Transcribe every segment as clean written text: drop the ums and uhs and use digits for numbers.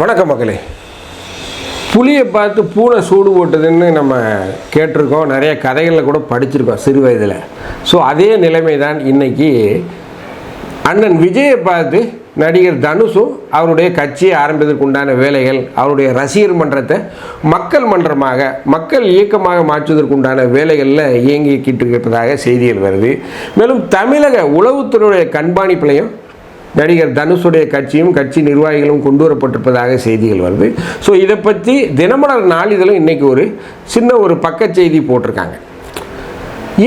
வணக்கம் மக்களே. புலியை பார்த்து பூனை சூடு போட்டதுன்னு நம்ம கேட்டிருக்கோம், நிறைய கதைகளில் கூட படிச்சிருக்கோம் சிறு வயதில். ஸோ அதே நிலைமை தான் இன்றைக்கி அண்ணன் விஜயை பார்த்து நடிகர் தனுஷும் அவருடைய கட்சியை ஆரம்பிப்பதற்கு உண்டான வேலைகள், அவருடைய ரசிகர் மன்றத்தை மக்கள் மன்றமாக, மக்கள் இயக்கமாக மாற்றுவதற்கு உண்டான வேலைகளில் இயங்கிக்கிட்டு இருப்பதாக செய்திகள் வருது. மேலும் தமிழக உளவுத்துறையுடைய கண்காணிப்பிலையும் நடிகர் தனுஷுடைய கட்சியும் கட்சி நிர்வாகிகளும் கொண்டு வரப்பட்டிருப்பதாக செய்திகள் வருது. ஸோ இதை பற்றி தினமலர் நாளிதழும் இன்றைக்கி ஒரு சின்ன ஒரு பக்க செய்தி போட்டிருக்காங்க.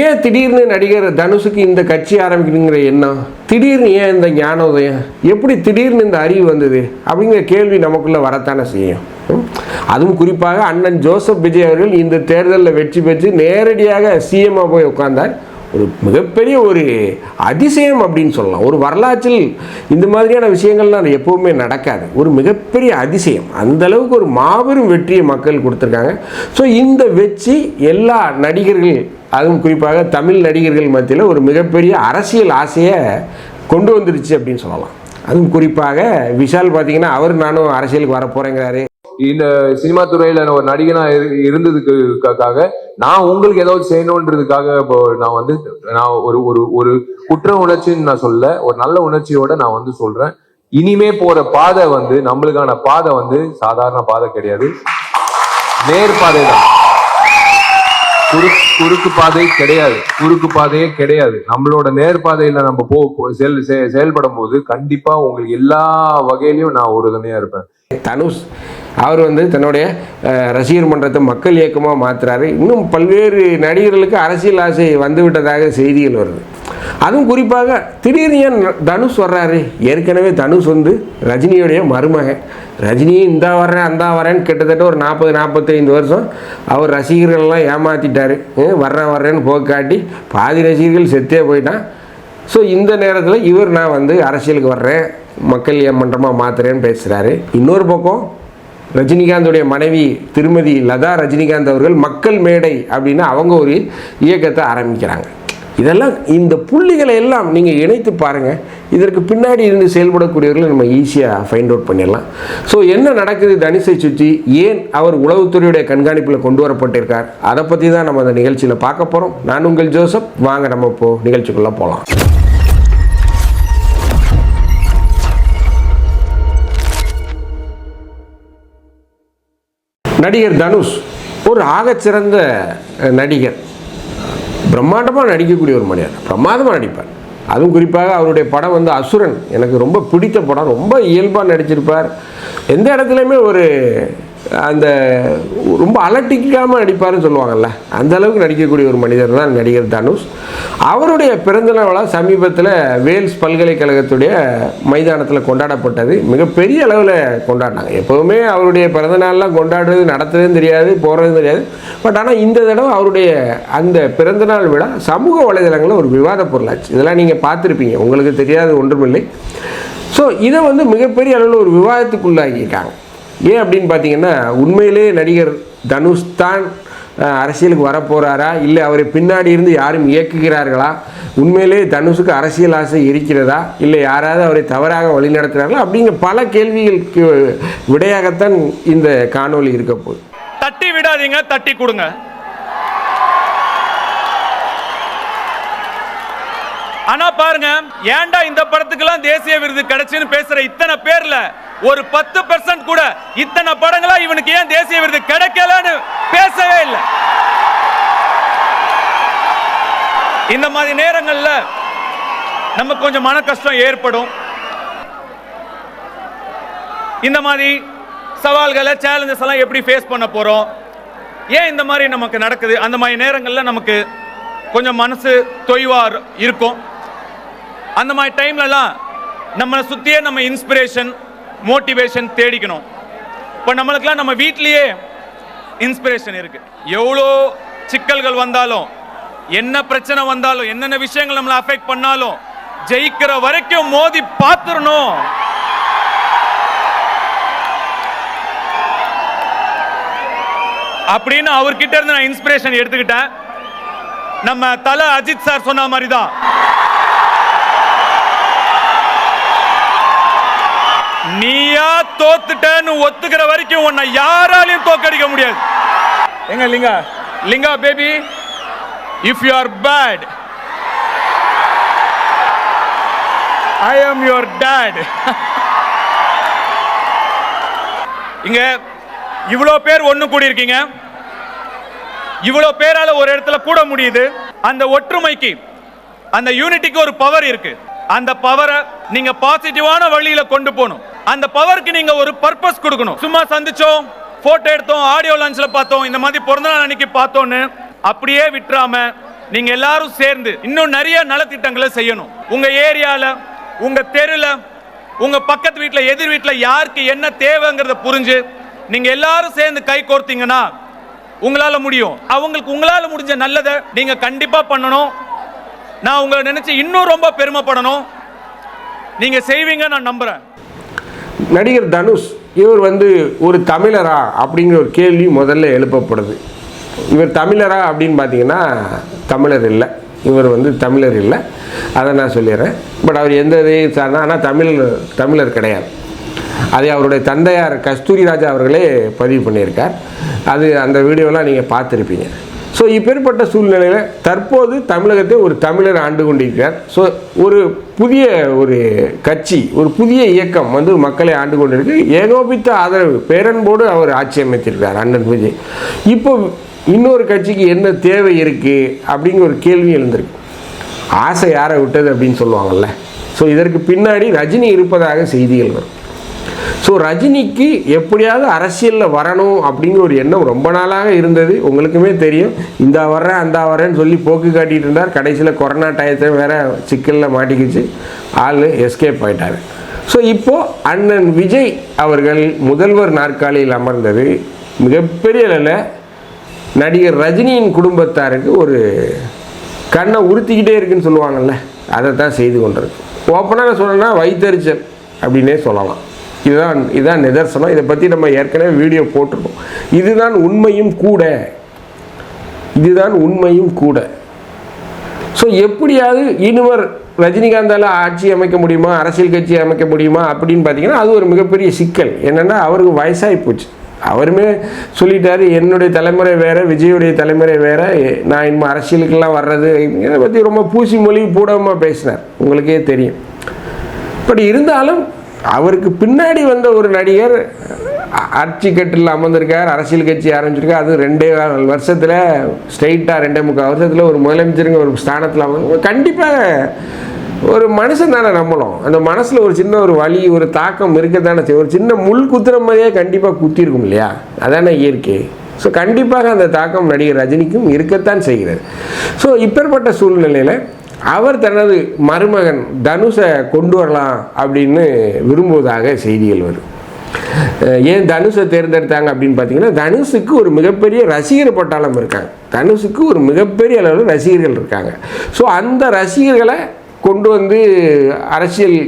ஏன் திடீர்னு நடிகர் தனுஷுக்கு இந்த கட்சி ஆரம்பிக்கணுங்கிற எண்ணம், திடீர்னு ஏன் இந்த ஞானோதயம், எப்படி திடீர்னு இந்த அறிவு வந்தது அப்படிங்கிற கேள்வி நமக்குள்ளே வரத்தானே செய்யும். அதுவும் குறிப்பாக அண்ணன் ஜோசப் விஜய் அவர்கள் இந்த தேர்தலில் வெற்றி பெற்று நேரடியாக சிஎம்மாக போய் உட்கார்ந்தார். ஒரு மிகப்பெரிய ஒரு அதிசயம் அப்படின்னு சொல்லலாம். ஒரு வரலாற்றில் இந்த மாதிரியான விஷயங்கள்லாம் எப்போவுமே நடக்காது. ஒரு மிகப்பெரிய அதிசயம். அந்த அளவுக்கு ஒரு மாபெரும் வெற்றியை மக்கள் கொடுத்துருக்காங்க. ஸோ இந்த வெற்றி எல்லா நடிகர்கள், அதுவும் குறிப்பாக தமிழ் நடிகர்கள் மத்தியில் ஒரு மிகப்பெரிய அரசியல் ஆசையை கொண்டு வந்துருச்சு அப்படின்னு சொல்லலாம். அதுவும் குறிப்பாக விஷால் பார்த்தீங்கன்னா அவர் நானும் அரசியலுக்கு வர போகிறேங்கிறாரு. இந்த சினிமா துறையில ஒரு நடிகனா இருந்ததுக்காக நான் உங்களுக்கு ஏதாவது செய்யணுன்றதுக்காக நான் ஒரு குற்ற உணர்ச்சின்னு நான் சொல்ல, ஒரு நல்ல உணர்ச்சியோட நான் சொல்றேன். இனிமே போற பாதை நம்மளுக்கான பாதை சாதாரண பாதை கிடையாது, நேர்பாதை தான். குறுக்கு பாதை கிடையாது, குறுக்கு பாதையே கிடையாது. நம்மளோட நேர்பாதையில நம்ம செயல்படும் போது கண்டிப்பா உங்களுக்கு எல்லா வகையிலையும் நான் உறுதுணையா இருப்பேன். தனுஷ் அவர் தன்னுடைய ரசிகர் மன்றத்தை மக்கள் இயக்கமாக மாற்றுறாரு. இன்னும் பல்வேறு நடிகர்களுக்கு அரசியல் ஆசை வந்துவிட்டதாக செய்திகள் வருது. அதுவும் குறிப்பாக திடீர்னு ஏன் தனுஷ் வர்றாரு. ஏற்கனவே தனுஷ் ரஜினியுடைய மருமகன். ரஜினியை இந்த வரேன் அந்த வரேன்னு கிட்டத்தட்ட ஒரு 40-45 வருஷம் அவர் ரசிகர்கள்லாம் ஏமாற்றிட்டார். வர்றேன்னு போக்காட்டி பாதி ரசிகர்கள் செத்தே போயிட்டான். ஸோ இந்த நேரத்தில் இவர் நான் அரசியலுக்கு வர்றேன், மக்கள் மன்றமாக மாற்றுறேன்னு பேசுகிறாரு. இன்னொரு பக்கம் ரஜினிகாந்தோடைய மனைவி திருமதி லதா ரஜினிகாந்த் அவர்கள் மக்கள் மேடை அப்படின்னு அவங்க ஒரு இயக்கத்தை ஆரம்பிக்கிறாங்க. இதெல்லாம் இந்த புள்ளிகளை எல்லாம் நீங்கள் இணைத்து பாருங்கள். இதற்கு பின்னாடி இருந்து செயல்படக்கூடியவர்களை நம்ம ஈஸியாக ஃபைண்ட் அவுட் பண்ணிடலாம். ஸோ என்ன நடக்குது தனுஷை சுற்றி, ஏன் அவர் உளவுத்துறையுடைய கண்காணிப்பில் கொண்டு வரப்பட்டிருக்கார், அதை பற்றி தான் நம்ம அந்த நிகழ்ச்சியில் பார்க்க போகிறோம். நான் உங்கள் ஜோசப். வாங்க நம்ம இப்போது நிகழ்ச்சிக்குள்ளே போகலாம். நடிகர் தனுஷ் ஒரு ஆகச்சிறந்த நடிகர். பிரம்மாண்டமாக நடிக்கக்கூடிய ஒரு மனிதர், பிரமாதமாக நடிப்பார். அதுவும் குறிப்பாக அவருடைய படம் அசுரன் எனக்கு ரொம்ப பிடித்த படம். ரொம்ப இயல்பாக நடிச்சிருப்பார். எந்த இடத்துலையுமே ஒரு அந்த ரொம்ப அலட்டிக்காமல் நடிப்பார்னு சொல்லுவாங்கள்ல, அந்த அளவுக்கு நடிக்கக்கூடிய ஒரு மனிதர் தான் நடிகர் தனுஷ். அவருடைய பிறந்தநாள் விழா சமீபத்தில் வேல்ஸ் பல்கலைக்கழகத்துடைய மைதானத்தில் கொண்டாடப்பட்டது. மிகப்பெரிய அளவில் கொண்டாடினாங்க. எப்போவுமே அவருடைய பிறந்தநாள்லாம் கொண்டாடுறது, நடத்துறதும் தெரியாது, போகிறதும் தெரியாது. பட் ஆனால் இந்த தடவை அவருடைய அந்த பிறந்தநாள் விழா சமூக வலைதளங்களில் ஒரு விவாத பொருளாச்சு. இதெல்லாம் நீங்கள் பார்த்துருப்பீங்க, உங்களுக்கு தெரியாது ஒன்றுமில்லை. ஸோ இதை மிகப்பெரிய அளவில் ஒரு விவாதத்துக்குள்ளாகியிருக்காங்க. ஏன் அப்படின்னு பார்த்தீங்கன்னா, உண்மையிலே நடிகர் தனுஷ் தான் அரசியலுக்கு வரப்போகிறாரா, இல்லை அவரை பின்னாடி இருந்து யாரும் இயக்குகிறார்களா, உண்மையிலே தனுஷுக்கு அரசியல் ஆசை இருக்கிறதா, இல்லை யாராவது அவரை தவறாக வழிநடத்துகிறார்களா அப்படிங்கிற பல கேள்விகளுக்கு விடையாகத்தான் இந்த காணொளி இருக்க போகுது. தட்டி விடாதீங்க, தட்டி கொடுங்க. ஆனா பாருங்க, ஏன்டா இந்த படத்துக்கெல்லாம் தேசிய விருது கிடைச்சுன்னு பேசுற இத்தனை பேர்ல ஒரு 10% கூட இத்தனை படங்களா இவனுக்கு ஏன் தேசிய விருது கிடைக்கலன்னு பேசவே இல்லை. இந்த மாதிரி நேரங்கள்ல நமக்கு கொஞ்சம் மன கஷ்டம் ஏற்படும். இந்த மாதிரி சவால்களை, சேலஞ்சஸ் எல்லாம் எப்படி ஃபேஸ் பண்ண போறோம், ஏன் இந்த மாதிரி நமக்கு நடக்குது, அந்த மாதிரி நேரங்கள்ல நமக்கு கொஞ்சம் மனசு தொய்வா இருக்கும். அந்த மாதிரி டைம்லலாம் நம்மளை சுற்றியே நம்ம இன்ஸ்பிரேஷன், மோட்டிவேஷன் தேடிக்கணும். இப்போ நம்மளுக்கெல்லாம் நம்ம வீட்லேயே இன்ஸ்பிரேஷன் இருக்கு. எவ்வளோ சிக்கல்கள் வந்தாலும், என்ன பிரச்சனை வந்தாலும், என்னென்ன விஷயங்கள் நம்மளை அஃபெக்ட் பண்ணாலும் ஜெயிக்கிற வரைக்கும் மோதி பார்த்துடணும். அப்படின்னு அவர்கிட்ட இருந்து நான் இன்ஸ்பிரேஷன் எடுத்துக்கிட்டேன். நம்ம தல அஜித் சார் சொன்ன மாதிரி தான், நீயா தோத்துட்டேன்னு ஒத்துக்கிற வரைக்கும் உன்னை யாராலையும் தோக்கடிக்க முடியாது. எங்க Linga baby, if you are bad I am your dot. இங்க இவ்வளோ பேர் ஒண்ணு கூடி இருக்கீங்க, இவ்வளோ பேரால ஒரு இடத்துல கூட முடியுது. அந்த ஒற்றுமைக்கு, அந்த யூனிட்டிக்கு ஒரு பவர் இருக்கு. அந்த பவரை நீங்க பாசிட்டிவான வழியில கொண்டு போகணும். அந்த பவருக்கு நீங்க ஒரு பர்பஸ் கொடுக்கணும். சும்மா சந்திச்சோம், போட்டோ எடுத்தோம், ஆடியோ லான்ச்ல பார்த்தோம், இந்த மாதிரி பிறந்த நாள் அன்னைக்கு பார்த்தோன்னு அப்படியே விட்டுறாம நீங்க எல்லாரும் சேர்ந்து இன்னும் நிறைய நலத்திட்டங்களை செய்யணும். உங்க ஏரியால, உங்க தெருல, உங்க பக்கத்து வீட்டுல, எதிர் வீட்டுல யாருக்கு என்ன தேவைங்கிறத புரிஞ்சு நீங்க எல்லாரும் சேர்ந்து கை கோர்த்தீங்கன்னா உங்களால முடியும். அவங்களுக்கு உங்களால முடிஞ்ச நல்லதை நீங்க கண்டிப்பா பண்ணணும். நான் உங்களை நினைச்சு இன்னும் ரொம்ப பெருமைப்படணும். நீங்க செய்வீங்க நான் நம்புறேன். நடிகர் தனுஷ் இவர் ஒரு தமிழரா அப்படிங்கிற ஒரு கேள்வி முதல்ல எழுப்பப்படுது. இவர் தமிழரா அப்படின்னு பார்த்தீங்கன்னா தமிழர் இல்லை. இவர் தமிழர் இல்லை, அதை நான் சொல்லிடுறேன். பட் அவர் எந்த இதையும் சார்னா, ஆனால் தமிழர் கிடையாது. அதை அவருடைய தந்தையார் கஸ்தூரி ராஜா அவர்களே பதிவு பண்ணியிருக்கார். அந்த வீடியோலாம் நீங்கள் பார்த்துருப்பீங்க. ஸோ இப்பேற்பட்ட சூழ்நிலையில் தற்போது தமிழகத்தை ஒரு தமிழர் ஆண்டு கொண்டிருக்கிறார். ஸோ ஒரு புதிய கட்சி, ஒரு புதிய இயக்கம் மக்களை ஆண்டு கொண்டிருக்கு. ஏகோபித்த ஆதரவு பேரன்போடு அவர் ஆட்சி அமைத்திருக்கார் அண்ணன் விஜய். இப்போ இன்னொரு கட்சிக்கு என்ன தேவை இருக்குது அப்படிங்கிற ஒரு கேள்வி எழுந்திருக்கு. ஆசை யாரை விட்டது அப்படின்னு சொல்லுவாங்கள்ல. ஸோ இதற்கு பின்னாடி ரஜினி இருப்பதாக செய்திகள் வரும். ஸோ ரஜினிக்கு எப்படியாவது அரசியலில் வரணும் அப்படிங்கிற ஒரு எண்ணம் ரொம்ப நாளாக இருந்தது. உங்களுக்குமே தெரியும், இந்த வர்றேன் அந்த வரேன்னு சொல்லி போக்கு காட்டிகிட்டு இருந்தார். கடைசியில் கொரோனா டயத்தை வேறு சிக்கலில் மாட்டிக்கிச்சு, ஆள் எஸ்கேப் ஆகிட்டார். ஸோ இப்போது அண்ணன் விஜய் அவர்கள் முதல்வர் நாற்காலியில் அமர்ந்தது மிகப்பெரிய அளவில் நடிகர் ரஜினியின் குடும்பத்தாருக்கு ஒரு கண்ணை உறுத்திக்கிட்டே இருக்குன்னு சொல்லுவாங்கள்ல, அதை தான் செய்து கொண்டிருக்கு. ஓப்பனாக சொல்லணும்னா வைத்தறிச்சல் அப்படின்னே சொல்லலாம். இதுதான் நிதர்சனம். இதை பற்றி நம்ம ஏற்கனவே வீடியோ போட்டிருக்கோம். இதுதான் உண்மையும் கூட. ஸோ எப்படியாவது இனிவர் ரஜினிகாந்தால் ஆட்சி அமைக்க முடியுமா, அரசியல் கட்சி அமைக்க முடியுமா அப்படின்னு பார்த்தீங்கன்னா அது ஒரு மிகப்பெரிய சிக்கல். என்னென்னா அவருக்கு வயசாகி போச்சு. அவருமே சொல்லிட்டாரு, என்னுடைய தலைமுறை வேறு, விஜயுடைய தலைமுறை வேறு, நான் இனிமேல் அரசியலுக்கெல்லாம் வர்றது இதை பற்றி ரொம்ப பூசி மொழி பூடமாக பேசினார், உங்களுக்கே தெரியும். பட் இருந்தாலும் அவருக்கு பின்னாடி வந்த ஒரு நடிகர் ஆட்சி கட்டில் அமர்ந்திருக்கார், அரசியல் கட்சி ஆரம்பிச்சிருக்கார். அது 2.25 வருஷத்தில் ஸ்ட்ரெயிட்டாக 2.25 வருஷத்தில் ஒரு முதலமைச்சருங்க ஒரு ஸ்தானத்தில் அமர்ந்து கண்டிப்பாக ஒரு மனுஷன் தானே நம்மளும். அந்த மனசில் ஒரு சின்ன ஒரு வலி, ஒரு தாக்கம் இருக்கத்தானே செய்யும். ஒரு சின்ன முள் குத்துற மாதிரியே கண்டிப்பாக குத்திருக்கும் இல்லையா, அதானே இயற்கை. ஸோ கண்டிப்பாக அந்த தாக்கம் நடிகர் ரஜினிக்கும் இருக்கத்தான் செய்கிறது. ஸோ இப்பேற்பட்ட சூழ்நிலையில் அவர் தனது மருமகன் தனுஷை கொண்டு வரலாம் அப்படின்னு விரும்புவதாக செய்திகள் வரும். ஏன் தனுஷை தேர்ந்தெடுத்தாங்க அப்படின்னு பார்த்தீங்கன்னா, தனுஷுக்கு ஒரு மிகப்பெரிய ரசிகர் பட்டாளம் இருக்காங்க. தனுஷுக்கு ஒரு மிகப்பெரிய அளவில் ரசிகர்கள் இருக்காங்க. ஸோ அந்த ரசிகர்களை கொண்டு அரசியல்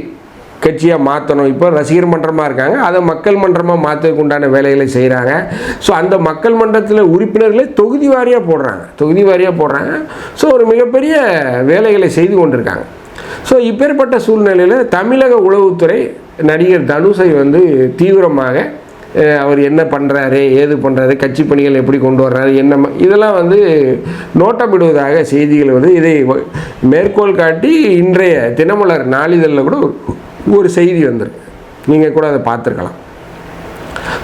கட்சியாக மாற்றணும். இப்போ ரசிகர் மன்றமாக இருக்காங்க, அதை மக்கள் மன்றமாக மாற்றதுக்கு உண்டான வேலைகளை செய்கிறாங்க. ஸோ அந்த மக்கள் மன்றத்தில் உறுப்பினர்களை தொகுதி வாரியாக போடுறாங்க. ஸோ ஒரு மிகப்பெரிய வேலைகளை செய்து கொண்டிருக்காங்க. ஸோ இப்பேற்பட்ட சூழ்நிலையில் தமிழக உளவுத்துறை நடிகர் தனுஷை தீவிரமாக அவர் என்ன பண்ணுறாரு, ஏது பண்ணுறாரு, கட்சி பணிகள் எப்படி கொண்டு வர்றாரு, என்ன இதெல்லாம் நோட்டமிடுவதாக செய்திகள் இதை மேற்கோள் காட்டி இன்றைய தினமலர் நாளிதழில் கூட ஒரு செய்தி வந்திருக்கு. நீங்கள் கூட அதை பார்த்துருக்கலாம்.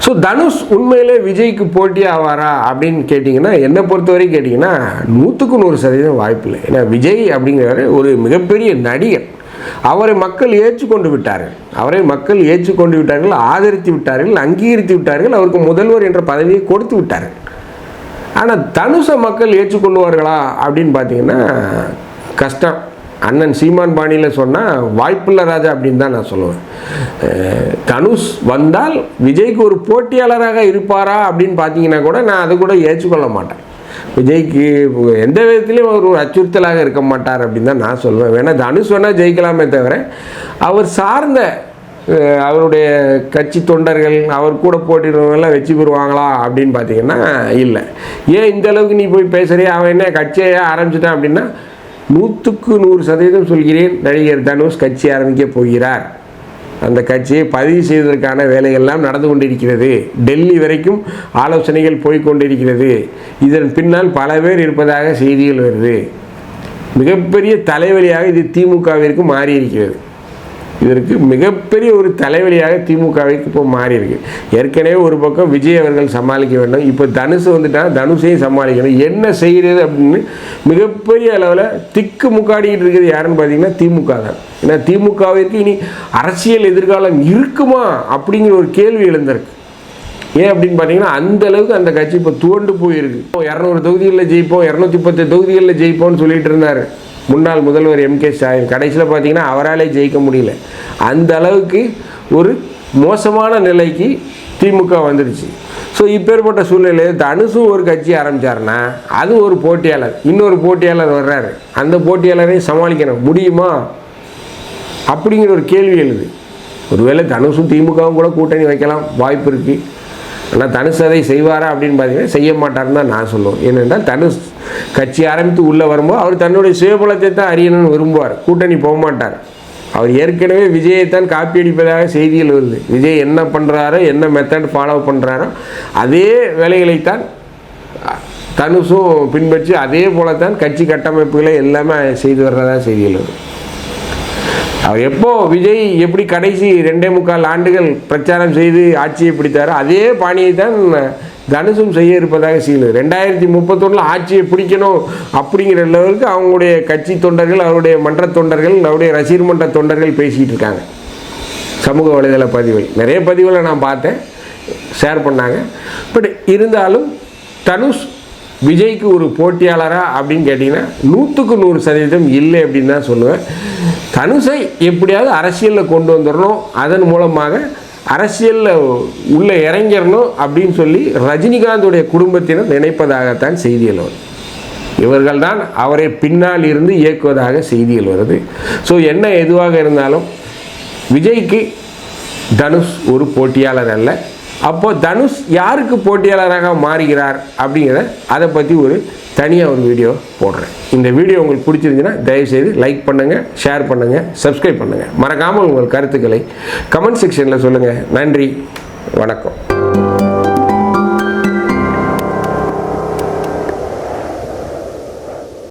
ஸோ தனுஷ் உண்மையிலே விஜய்க்கு போட்டி ஆவாரா அப்படின்னு கேட்டிங்கன்னா, என்னை பொறுத்தவரை கேட்டிங்கன்னா 100% வாய்ப்பு இல்லை. ஏன்னா விஜய் அப்படிங்கிறவர் ஒரு மிகப்பெரிய நடிகர். அவரை மக்கள் ஏற்றுக்கொண்டு விட்டார்கள், ஆதரித்து விட்டார்கள், அங்கீகரித்து விட்டார்கள், அவருக்கு முதல்வர் என்ற பதவியை கொடுத்து விட்டார்கள். ஆனால் தனுஷை மக்கள் ஏற்றுக்கொள்வார்களா அப்படின்னு பார்த்தீங்கன்னா கஷ்டம். அண்ணன் சீமான் பாணியில் சொன்னால் வாய்ப்புள்ள ராஜா அப்படின்னு தான் நான் சொல்லுவேன். தனுஷ் வந்தால் விஜய்க்கு ஒரு போட்டியாளராக இருப்பாரா அப்படின்னு பார்த்தீங்கன்னா கூட நான் அதை கூட ஏற்றுக்கொள்ள மாட்டேன். விஜய்க்கு எந்த விதத்துலேயும் ஒரு அச்சுறுத்தலாக இருக்க மாட்டார் அப்படின்னு தான் நான் சொல்லுவேன். வேணால் தனுஷ் வேணால் ஜெயிக்கலாமே தவிர அவர் சார்ந்த அவருடைய கட்சி தொண்டர்கள் அவர் கூட போட்டிடுறவங்கெல்லாம் வெற்றி பெறுவாங்களா அப்படின்னு பார்த்தீங்கன்னா இல்லை. ஏன் இந்த அளவுக்கு நீ போய் பேசுகிறியா, அவன் என்ன கட்சியை ஆரம்பிச்சிட்டான் அப்படின்னா 100% சொல்கிறேன், நடிகர் தனுஷ் கட்சி ஆரம்பிக்க போகிறார். அந்த கட்சியை பதிவு செய்வதற்கான வேலைகள்லாம் நடந்து கொண்டிருக்கிறது. டெல்லி வரைக்கும் ஆலோசனைகள் போய்கொண்டிருக்கிறது. இதன் பின்னால் பல பேர் இருப்பதாக செய்திகள் வருது. மிகப்பெரிய தலைவலியாக இது திமுகவிற்கு மாறி இருக்கிறது. இதற்கு மிகப்பெரிய ஒரு தலைவலியாக திமுகவிற்கு இப்போ மாறி இருக்கு. ஏற்கனவே ஒரு பக்கம் விஜய் அவர்கள் சமாளிக்க வேண்டும், இப்போ தனுஷ் வந்துட்டால் தனுஷையும் சமாளிக்கணும். என்ன செய்கிறது அப்படின்னு மிகப்பெரிய அளவில் திக்கு முக்காடிக்கிட்டு இருக்கிறது யாருன்னு பார்த்தீங்கன்னா திமுக தான். ஏன்னா திமுகவிற்கு இனி அரசியல் எதிர்காலம் இருக்குமா அப்படிங்கிற ஒரு கேள்வி எழுந்திருக்கு. ஏன் அப்படின்னு பார்த்தீங்கன்னா அந்த அளவுக்கு அந்த கட்சி இப்போ துவண்டு போயிருக்கு. 200 தொகுதிகளில் ஜெயிப்போம், 210 தொகுதிகளில் ஜெயிப்போம்னு சொல்லிட்டு இருந்தார் முன்னாள் முதல்வர் M.K. ஸ்டாலின். கடைசியில் பார்த்தீங்கன்னா அவராலே ஜெயிக்க முடியல. அந்த அளவுக்கு ஒரு மோசமான நிலைக்கு திமுக வந்துடுச்சு. ஸோ இப்பேற்பட்ட சூழ்நிலையில் தனுஷும் ஒரு கட்சி ஆரம்பித்தாருன்னா அது ஒரு போட்டியாளர், இன்னொரு போட்டியாளர் வர்றாரு, அந்த போட்டியாளரையும் சமாளிக்கணும் முடியுமா அப்படிங்கிற ஒரு கேள்வி எழுது. ஒருவேளை தனுஷும் திமுகவும் கூட கூட்டணி வைக்கலாம், வாய்ப்பு இருக்குது. ஆனால் தனுஷ் அதை செய்வாரா அப்படின்னு பார்த்தீங்கன்னா செய்ய மாட்டாருன்னு தான் நான் சொல்லுவேன். ஏனென்றால் தனுஷ் கட்சி ஆரம்பித்து உள்ளே வரும்போது அவர் தன்னுடைய சுயபலத்தை தான் அறியணும்னு விரும்புவார், கூட்டணி போக மாட்டார். அவர் ஏற்கனவே விஜயைத்தான் காப்பி அடிப்பதாக செய்திகள் வருது. விஜய் என்ன பண்ணுறாரோ, என்ன மெத்தட் ஃபாலோ பண்ணுறாரோ அதே வேலைகளைத்தான் தனுஷும் பின்பற்றி அதே போல தான் கட்சி கட்டமைப்புகளை எல்லாமே செய்து வர்றதா செய்திகள் வருது. அவர் எப்போ விஜய் எப்படி கடைசி 2.25 ஆண்டுகள் பிரச்சாரம் செய்து ஆட்சியை பிடித்தாரோ அதே பாணியை தான் தனுஷும் செய்ய இருப்பதாக செய்யல. 2031 ஆட்சியை பிடிக்கணும் அப்படிங்கிற லெவலுக்கு அவங்களுடைய கட்சி தொண்டர்கள், அவருடைய மன்ற தொண்டர்கள், அவருடைய ரசிகர் மன்ற தொண்டர்கள் பேசிகிட்டு இருக்காங்க. சமூக வலைதள பதிவுகள் நிறைய பதிவுகளை நான் பார்த்தேன், ஷேர் பண்ணாங்க. பட் இருந்தாலும் தனுஷ் விஜய்க்கு ஒரு போட்டியாளரா அப்படின்னு கேட்டிங்கன்னா 100% இல்லை அப்படின்னு தான் சொல்லுவேன். தனுஷை எப்படியாவது அரசியலில் கொண்டு வந்துடணும், அதன் மூலமாக அரசியலில் உள்ளே இறங்கிடணும் அப்படின்னு சொல்லி ரஜினிகாந்துடைய குடும்பத்தினர் நினைப்பதாகத்தான் செய்திகள் வருது. இவர்கள் தான் அவரை பின்னால் இருந்து இயக்குவதாக செய்திகள் வருது. ஸோ என்ன எதுவாக இருந்தாலும் விஜய்க்கு தனுஷ் ஒரு போட்டியாளர் அல்ல. அப்போது தனுஷ் யாருக்கு போட்டியாளராக மாறுகிறார் அப்படிங்கிறத அதை பற்றி ஒரு தனியாக ஒரு வீடியோ போடுறேன். இந்த வீடியோ உங்களுக்கு பிடிச்சிருந்துச்சுன்னா தயவுசெய்து லைக் பண்ணுங்கள், ஷேர் பண்ணுங்கள், சப்ஸ்கிரைப் பண்ணுங்கள். மறக்காமல் உங்கள் கருத்துக்களை கமெண்ட் செக்ஷனில் சொல்லுங்கள். நன்றி, வணக்கம்.